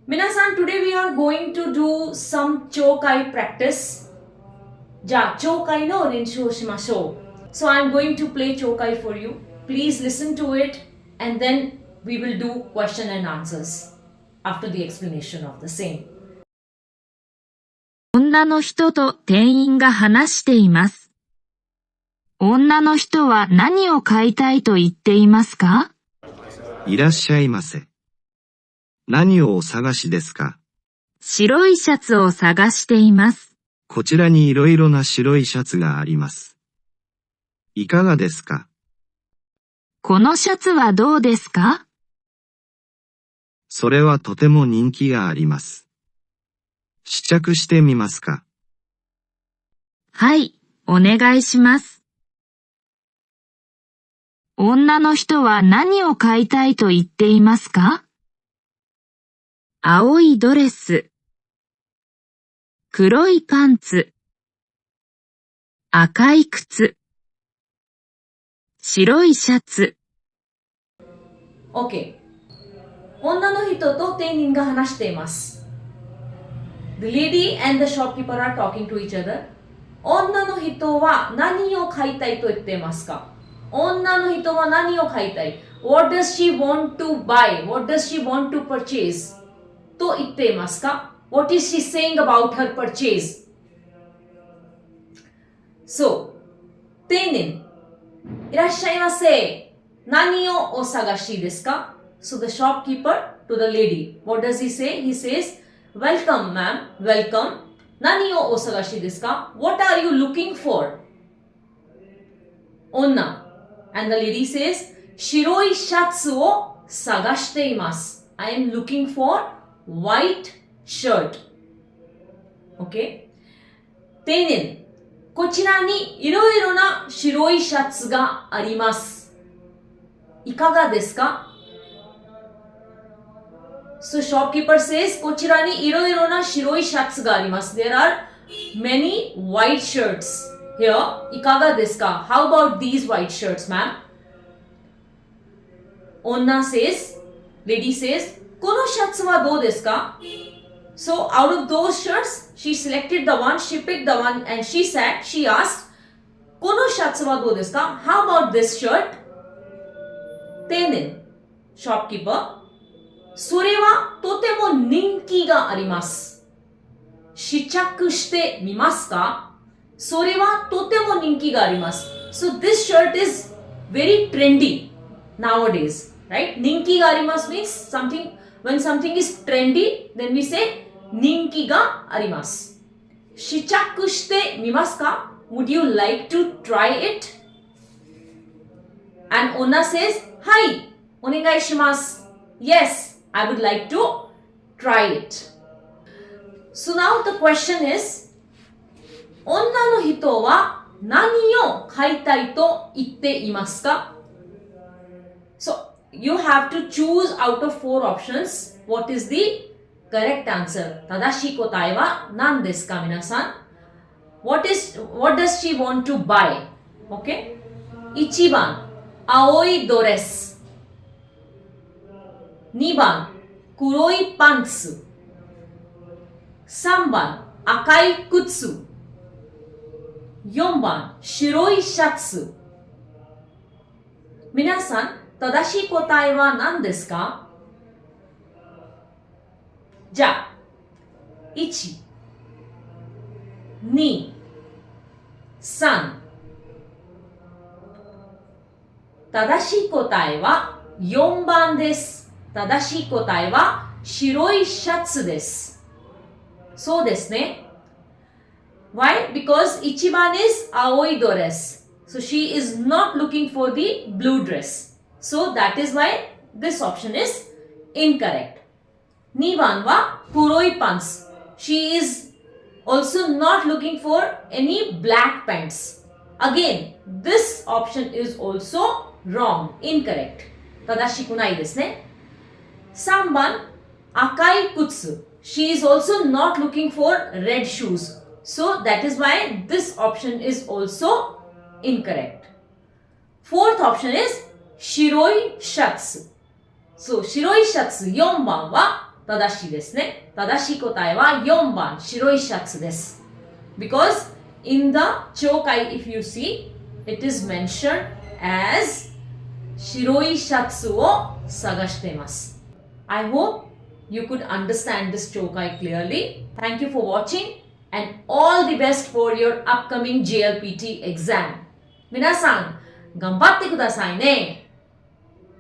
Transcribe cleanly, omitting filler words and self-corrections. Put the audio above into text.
Minasan, today we are going to do some choukai practice. じゃあ、choukaiの練習をしましょう。So I'm going to play choukai for you. Please listen to it and then we will do question and answers after the explanation of the same. 女の人と店員が話しています。女の人は何を買いたいと言っていますか？いらっしゃいませ。何をお探しですか？白いシャツを探しています。こちらにいろいろな白いシャツがあります。いかがですか？このシャツはどうですか？それはとても人気があります。試着してみますか？はい、お願いします。女の人は何を買いたいと言っていますか？青いドレス、黒いパンツ、赤い靴、白いシャツ。OK。女の人と店員が話しています。The lady and the shopkeeper are talking to each other. 女の人は何を買いたいと言っていますか？女の人は何を買いたい？ What does she want to buy? What does she want to purchase? と言っていますか？ What is she saying about her purchase? So, 店員、いらっしゃいませ。何をお探しですか？ So the shopkeeper to the lady. What does he say? He says, Welcome, ma'am. Welcome. 何をお探しですか？ What are you looking for? 女。And the lady says, 白いシャツを探しています。I am looking for white shirt. Okay? 店員、こちらにいろいろな白いシャツがあります。いかがですか？ So shopkeeper says, こちらにいろいろな白いシャツがあります。There are many white shirts here. いかがですか？ How about these white shirts, ma'am? 女 says, lady says, このシャツはどうですか？ So out of those shirts, she selected the one, she picked the one and she asked, このシャツはどうですか？ How about this shirt? 店員 shopkeeper それはとても人気があります。試着してみますか？それはとても人気があります。So this shirt is very trendy nowadays, right? 人気があります means when something is trendy, then we say 人気があります。試着してみますか？ Would you like to try it? And 女 says, はい、お願いします。Yes, I would like to try it. So now the question is, 女の人は何を買いたいと言っていますか？ So you have to choose out of 4 options. What is the correct answer? 正しい答えは何ですか皆さん？ What does she want to buy? Okay? 1番、青いドレス。2番、黒いパンツ。3番、赤い靴。4番、白いシャツ。皆さん、正しい答えは何ですか？じゃあ、1、2、3。正しい答えは4番です。正しい答えは白いシャツです。そうですね。Why? Because 1番 is 青いドレス。So she is not looking for the blue dress. So that is why this option is incorrect. 2番は黒いパンツ。She is also not looking for any black pants. Again, this option is also wrong, incorrect. 正しくないですね。3番、赤い靴。She is also not looking for red shoes. So that is why this option is also incorrect. Fourth option is 白いシャツ。So 白いシャツ4番は正しいですね。正しい答えは4番、白いシャツです。Because in the choukai, if you see, it is mentioned as 白いシャツを探しています。I hope you could understand this choukai clearly. Thank you for watching and all the best for your upcoming JLPT exam. 皆さん、頑張ってくださいね。